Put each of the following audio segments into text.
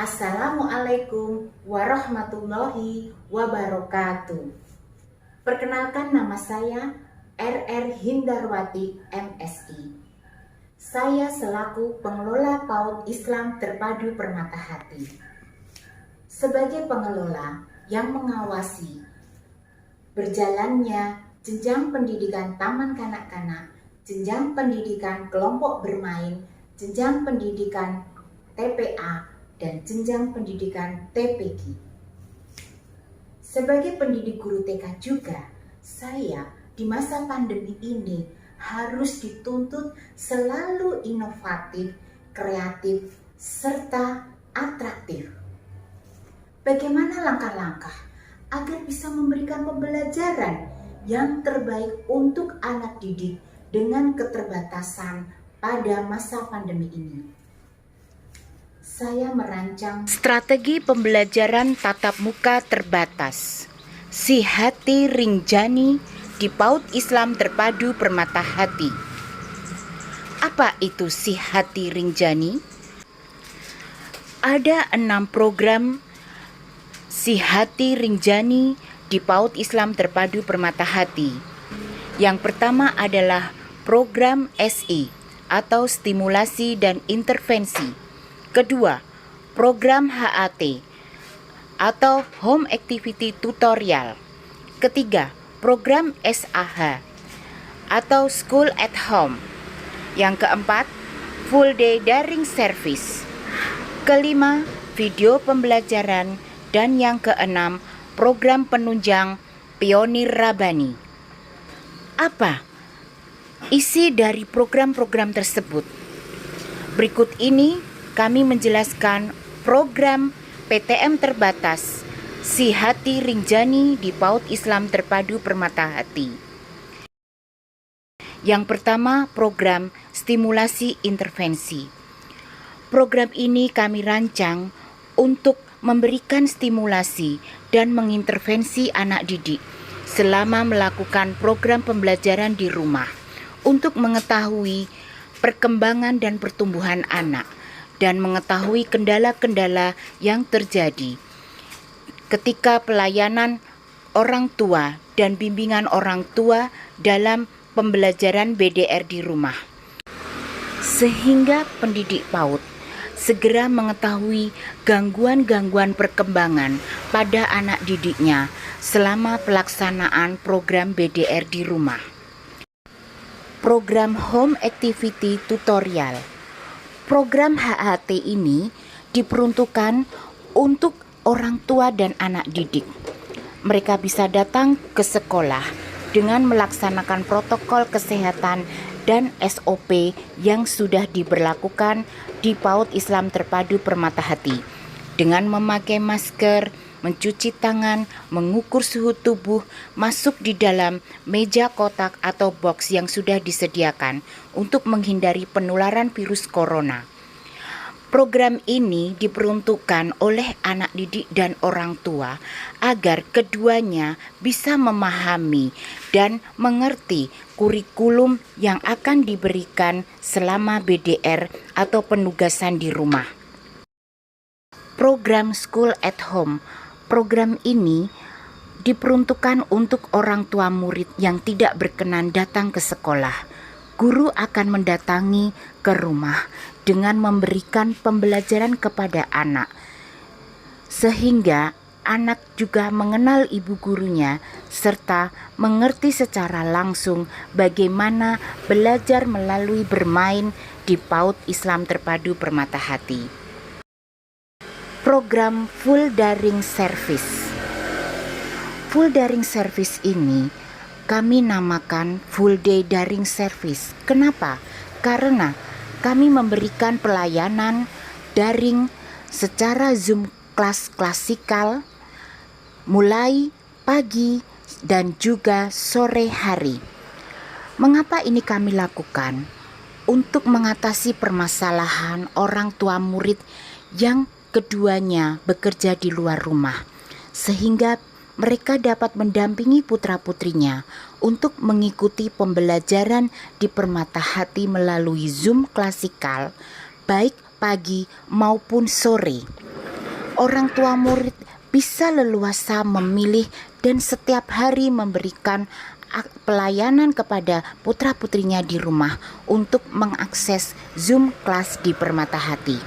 Assalamualaikum warahmatullahi wabarakatuh. Perkenalkan, nama saya RR Hindarwati MSI. Saya selaku pengelola PAUD Islam Terpadu Permata Hati. Sebagai pengelola yang mengawasi berjalannya jenjang pendidikan taman kanak-kanak, jenjang pendidikan kelompok bermain, jenjang pendidikan TPA, dan jenjang pendidikan TPG. Sebagai pendidik guru TK juga, saya di masa pandemi ini harus dituntut selalu inovatif, kreatif, serta atraktif. Bagaimana langkah-langkah agar bisa memberikan pembelajaran yang terbaik untuk anak didik dengan keterbatasan pada masa pandemi ini? Saya merancang strategi pembelajaran tatap muka terbatas Si Hati Ringjani di PAUD Islam Terpadu Permata Hati. Apa itu Si Hati Ringjani? Ada 6 program Si Hati Ringjani di PAUD Islam Terpadu Permata Hati. Yang pertama adalah program SI atau stimulasi dan intervensi. Kedua, program HAT atau Home Activity Tutorial. Ketiga, program SAH atau School at Home. Yang keempat, Full Day Daring Service. Kelima, video pembelajaran. Dan yang keenam, program penunjang Pionir Rabani. Apa isi dari program-program tersebut? Berikut ini kami menjelaskan program PTM terbatas Si Hati Ringjani di PAUD Islam Terpadu Permata Hati. Yang pertama, program stimulasi intervensi. Program ini kami rancang untuk memberikan stimulasi dan mengintervensi anak didik selama melakukan program pembelajaran di rumah untuk mengetahui perkembangan dan pertumbuhan anak dan mengetahui kendala-kendala yang terjadi ketika pelayanan orang tua dan bimbingan orang tua dalam pembelajaran BDR di rumah. Sehingga pendidik PAUD segera mengetahui gangguan-gangguan perkembangan pada anak didiknya selama pelaksanaan program BDR di rumah. Program Home Activity Tutorial. Program HAT ini diperuntukkan untuk orang tua dan anak didik. Mereka bisa datang ke sekolah dengan melaksanakan protokol kesehatan dan SOP yang sudah diberlakukan di PAUD Islam Terpadu Permata Hati dengan memakai masker, mencuci tangan, mengukur suhu tubuh, masuk di dalam meja kotak atau box yang sudah disediakan untuk menghindari penularan virus corona. Program ini diperuntukkan oleh anak didik dan orang tua agar keduanya bisa memahami dan mengerti kurikulum yang akan diberikan selama BDR atau penugasan di rumah. Program School at Home. Program ini diperuntukkan untuk orang tua murid yang tidak berkenan datang ke sekolah. Guru akan mendatangi ke rumah dengan memberikan pembelajaran kepada anak, sehingga anak juga mengenal ibu gurunya serta mengerti secara langsung bagaimana belajar melalui bermain di PAUD Islam Terpadu Permata Hati. Program Full Daring Service. Full Daring Service ini kami namakan Full Day Daring Service. Kenapa? Karena kami memberikan pelayanan daring secara Zoom kelas klasikal mulai pagi dan juga sore hari. Mengapa ini kami lakukan? Untuk mengatasi permasalahan orang tua murid yang keduanya bekerja di luar rumah, sehingga mereka dapat mendampingi putra-putrinya untuk mengikuti pembelajaran di Permata Hati melalui Zoom klasikal, baik pagi maupun sore. orang tua murid bisa leluasa memilih dan setiap hari memberikan pelayanan kepada putra-putrinya di rumah untuk mengakses Zoom kelas di Permata Hati.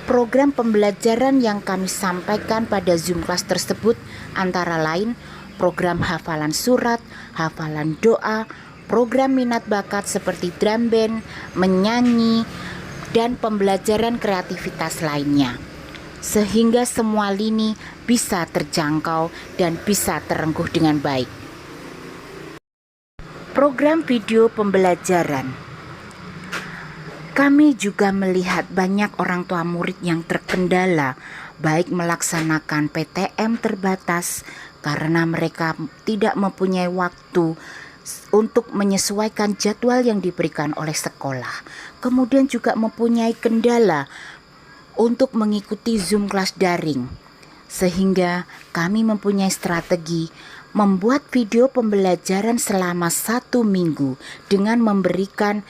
Program pembelajaran yang kami sampaikan pada Zoom kelas tersebut antara lain program hafalan surat, hafalan doa, program minat bakat seperti drum band, menyanyi, dan pembelajaran kreativitas lainnya. Sehingga semua lini bisa terjangkau dan bisa terengkuh dengan baik. Program video pembelajaran. Kami juga melihat banyak orang tua murid yang terkendala baik melaksanakan PTM terbatas karena mereka tidak mempunyai waktu untuk menyesuaikan jadwal yang diberikan oleh sekolah. Kemudian juga mempunyai kendala untuk mengikuti Zoom kelas daring. Sehingga kami mempunyai strategi membuat video pembelajaran selama 1 minggu dengan memberikan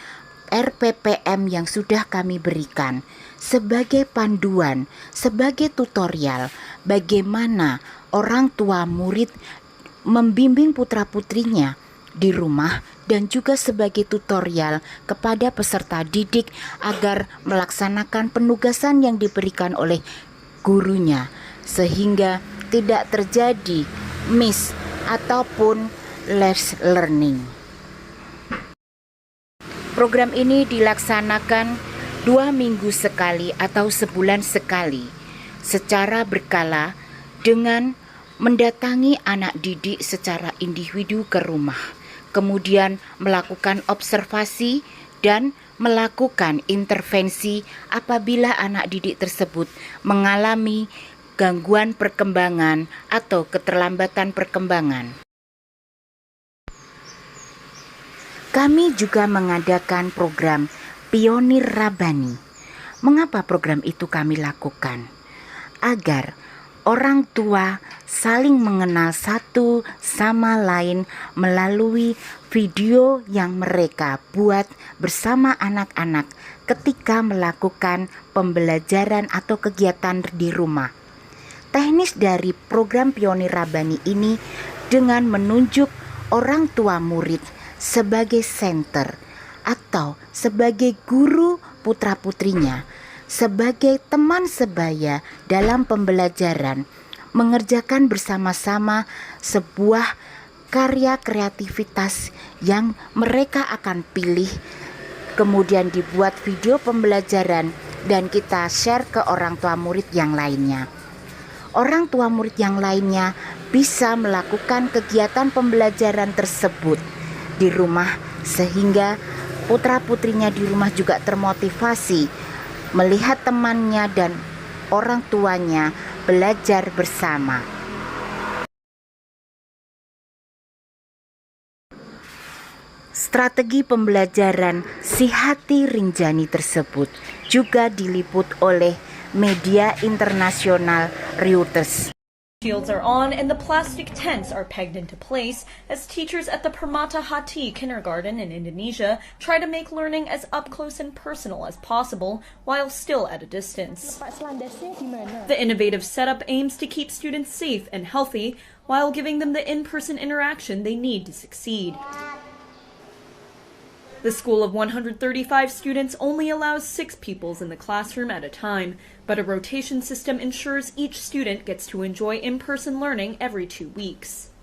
RPPM yang sudah kami berikan sebagai panduan, sebagai tutorial bagaimana orang tua murid membimbing putra-putrinya di rumah dan juga sebagai tutorial kepada peserta didik agar melaksanakan penugasan yang diberikan oleh gurunya sehingga tidak terjadi miss ataupun less learning. Program ini dilaksanakan 2 minggu sekali atau sebulan sekali secara berkala dengan mendatangi anak didik secara individu ke rumah, kemudian melakukan observasi dan melakukan intervensi apabila anak didik tersebut mengalami gangguan perkembangan atau keterlambatan perkembangan. Kami juga mengadakan program Pionir Rabani. Mengapa program itu kami lakukan? Agar orang tua saling mengenal satu sama lain melalui video yang mereka buat bersama anak-anak ketika melakukan pembelajaran atau kegiatan di rumah. Teknis dari program Pionir Rabani ini dengan menunjuk orang tua murid sebagai center atau sebagai guru putra-putrinya, sebagai teman sebaya dalam pembelajaran, mengerjakan bersama-sama sebuah karya kreativitas yang mereka akan pilih, kemudian dibuat video pembelajaran dan kita share ke orang tua murid yang lainnya. Orang tua murid yang lainnya bisa melakukan kegiatan pembelajaran tersebut di rumah sehingga putra-putrinya di rumah juga termotivasi melihat temannya dan orang tuanya belajar bersama. Strategi pembelajaran Si Hati Rinjani tersebut juga diliput oleh media internasional Reuters. Shields are on and the plastic tents are pegged into place as teachers at the Permata Hati kindergarten in Indonesia try to make learning as up close and personal as possible while still at a distance. The innovative setup aims to keep students safe and healthy while giving them the in-person interaction they need to succeed. The school of 135 students only allows 6 pupils in the classroom at a time, but a rotation system ensures each student gets to enjoy in-person learning every 2 weeks.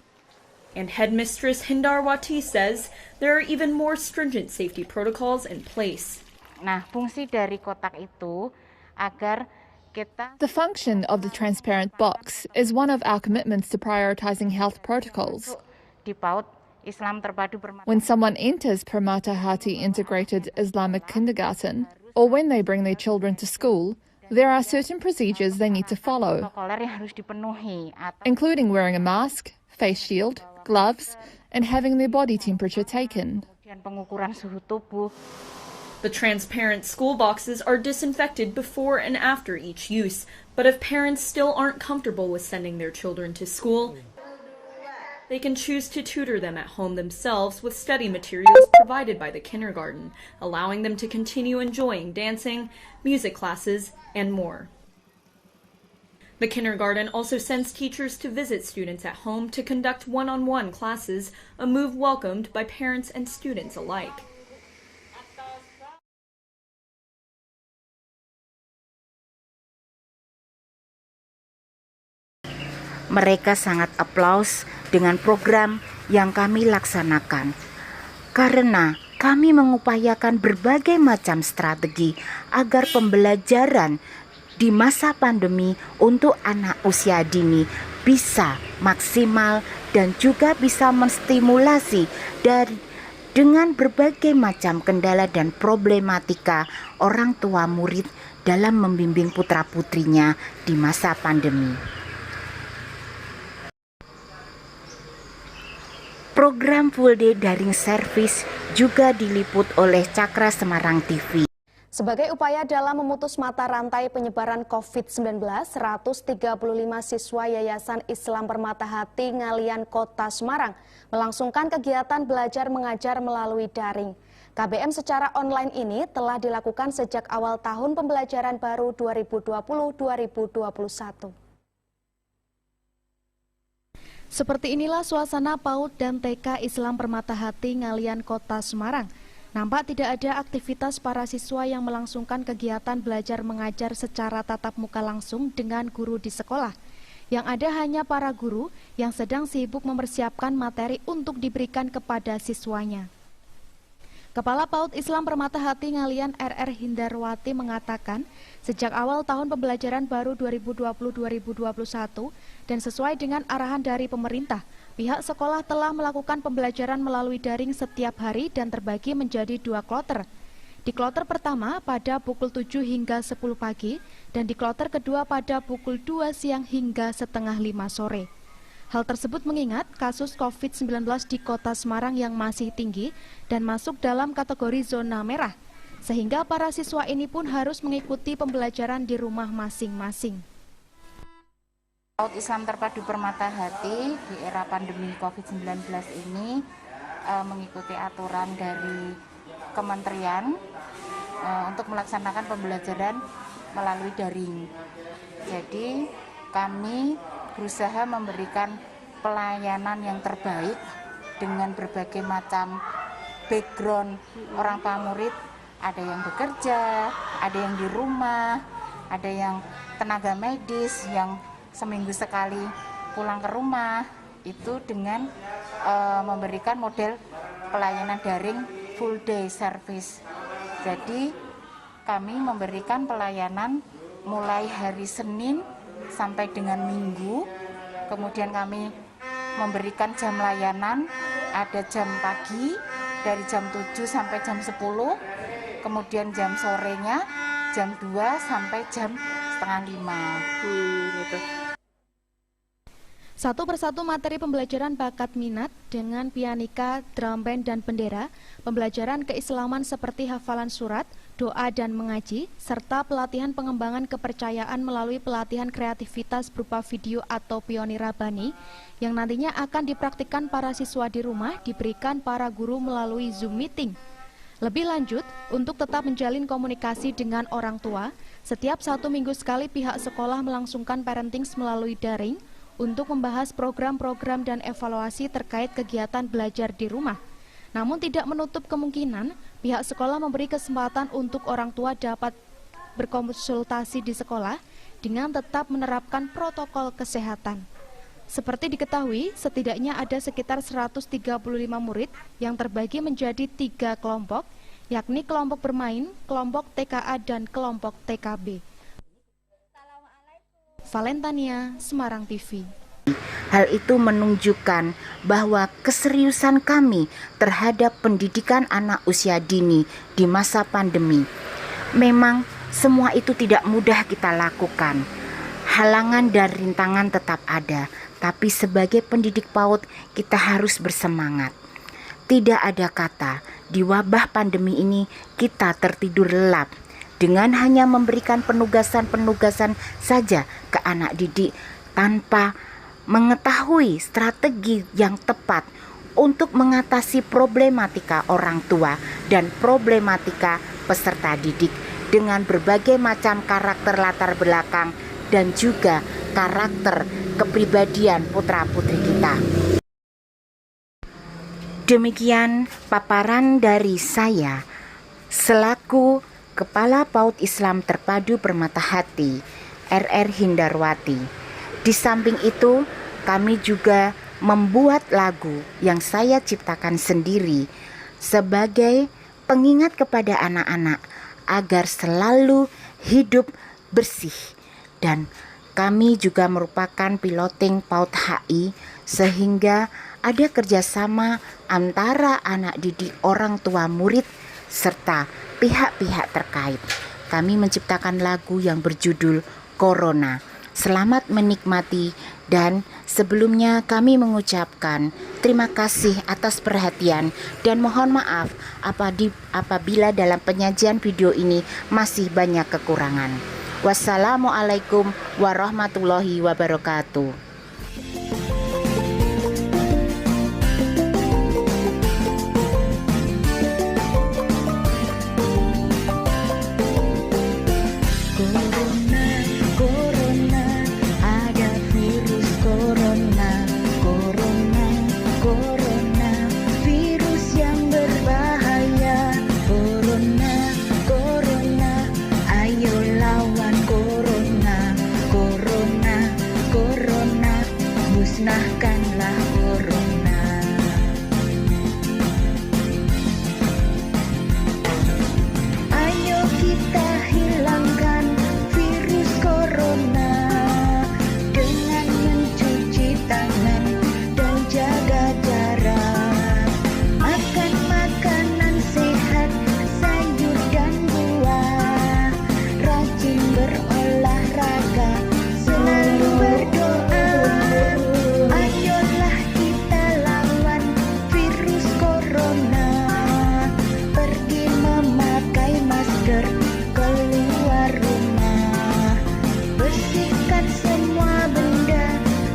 And headmistress Hindarwati says there are even more stringent safety protocols in place. Nah, fungsi dari kotak itu agar kita The function of the transparent box is one of our commitments to prioritizing health protocols. di PAUD Islam Terpadu Permata. When someone enters Permata Hati Integrated Islamic Kindergarten, or when they bring their children to school, there are certain procedures they need to follow, Protokoler yang harus dipenuhi atau including wearing a mask, face shield, gloves, and having their body temperature taken. pengukuran suhu tubuh. The transparent school boxes are disinfected before and after each use, but if parents still aren't comfortable with sending their children to school, they can choose to tutor them at home themselves with study materials provided by the kindergarten, allowing them to continue enjoying dancing, music classes, and more. The kindergarten also sends teachers to visit students at home to conduct one-on-one classes, a move welcomed by parents and students alike. Mereka sangat aplaus dengan program yang kami laksanakan, karena kami mengupayakan berbagai macam strategi agar pembelajaran di masa pandemi untuk anak usia dini bisa maksimal dan juga bisa menstimulasi dengan berbagai macam kendala dan problematika orang tua murid dalam membimbing putra-putrinya di masa pandemi. Program Full Day Daring Service juga diliput oleh Cakra Semarang TV. Sebagai upaya dalam memutus mata rantai penyebaran COVID-19, 135 siswa Yayasan Islam Permata Hati Ngalian Kota Semarang melangsungkan kegiatan belajar mengajar melalui daring. KBM secara online ini telah dilakukan sejak awal tahun pembelajaran baru 2020-2021. Seperti inilah suasana PAUD dan TK Islam Permata Hati Ngalian Kota Semarang. Nampak tidak ada aktivitas para siswa yang melangsungkan kegiatan belajar mengajar secara tatap muka langsung dengan guru di sekolah. Yang ada hanya para guru yang sedang sibuk mempersiapkan materi untuk diberikan kepada siswanya. Kepala PAUD Islam Permata Hati Ngalian RR Hindarwati mengatakan, sejak awal tahun pembelajaran baru 2020-2021 dan sesuai dengan arahan dari pemerintah, pihak sekolah telah melakukan pembelajaran melalui daring setiap hari dan terbagi menjadi 2 kloter. Di kloter pertama pada pukul 7 hingga 10 pagi dan di kloter kedua pada pukul 2 siang hingga setengah 5 sore. Hal tersebut mengingat kasus COVID-19 di Kota Semarang yang masih tinggi dan masuk dalam kategori zona merah, sehingga para siswa ini pun harus mengikuti pembelajaran di rumah masing-masing. PAUD Islam Terpadu Permata Hati di era pandemi COVID-19 ini mengikuti aturan dari kementerian untuk melaksanakan pembelajaran melalui daring. Jadi kami berusaha memberikan pelayanan yang terbaik dengan berbagai macam background orang tua murid. Ada yang bekerja, ada yang di rumah, ada yang tenaga medis yang seminggu sekali pulang ke rumah, itu dengan memberikan model pelayanan daring full day service. Jadi kami memberikan pelayanan mulai hari Senin sampai dengan Minggu, kemudian kami memberikan jam layanan, ada jam pagi dari jam 7 sampai jam 10, kemudian jam sorenya jam 2 sampai jam setengah 5. Gitu. Satu persatu materi pembelajaran bakat minat dengan pianika, drum band, dan bendera, pembelajaran keislaman seperti hafalan surat, doa dan mengaji, serta pelatihan pengembangan kepercayaan melalui pelatihan kreativitas berupa video atau pionir rabani, yang nantinya akan dipraktikkan para siswa di rumah diberikan para guru melalui Zoom meeting. Lebih lanjut, untuk tetap menjalin komunikasi dengan orang tua, setiap 1 minggu sekali pihak sekolah melangsungkan parenting melalui daring, untuk membahas program-program dan evaluasi terkait kegiatan belajar di rumah. Namun tidak menutup kemungkinan pihak sekolah memberi kesempatan untuk orang tua dapat berkonsultasi di sekolah dengan tetap menerapkan protokol kesehatan. Seperti diketahui, setidaknya ada sekitar 135 murid yang terbagi menjadi 3 kelompok, yakni kelompok bermain, kelompok TKA, dan kelompok TKB. Valentania, Semarang TV. Hal itu menunjukkan bahwa keseriusan kami terhadap pendidikan anak usia dini di masa pandemi. Memang semua itu tidak mudah kita lakukan. Halangan dan rintangan tetap ada, tapi sebagai pendidik PAUD kita harus bersemangat. Tidak ada kata di wabah pandemi ini kita tertidur lelap dengan hanya memberikan penugasan-penugasan saja ke anak didik tanpa mengetahui strategi yang tepat untuk mengatasi problematika orang tua dan problematika peserta didik dengan berbagai macam karakter latar belakang dan juga karakter kepribadian putra-putri kita. Demikian paparan dari saya selaku Kepala PAUD Islam Terpadu Permata Hati, RR Hindarwati. Di samping itu, kami juga membuat lagu yang saya ciptakan sendiri sebagai pengingat kepada anak-anak agar selalu hidup bersih. Dan kami juga merupakan piloting PAUD HI sehingga ada kerjasama antara anak didik, orang tua, murid, serta pihak-pihak terkait. Kami menciptakan lagu yang berjudul Corona. Selamat menikmati, dan sebelumnya kami mengucapkan terima kasih atas perhatian dan mohon maaf apabila dalam penyajian video ini masih banyak kekurangan. Wassalamualaikum warahmatullahi wabarakatuh. Musnahkanlah corona. Ayo kita hilangkan virus corona dengan mencuci tangan dan jaga jarak. Makan makanan sehat, sayur dan buah. Rajin berolahraga, selalu berdoa. Ayolah kita lawan virus corona. Pergi memakai masker keluar rumah. Bersihkan semua benda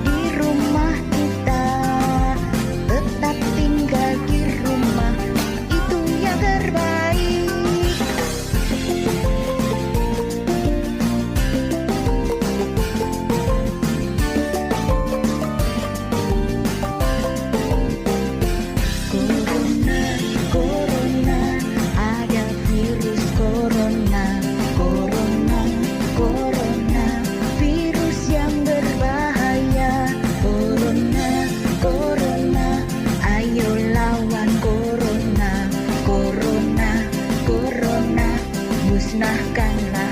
di rumah kita. Tetap tinggal di rumah, itu yang terbaik. Corona, ada virus corona. Corona, virus yang berbahaya. Corona, ayo lawan corona. Corona, musnahkanlah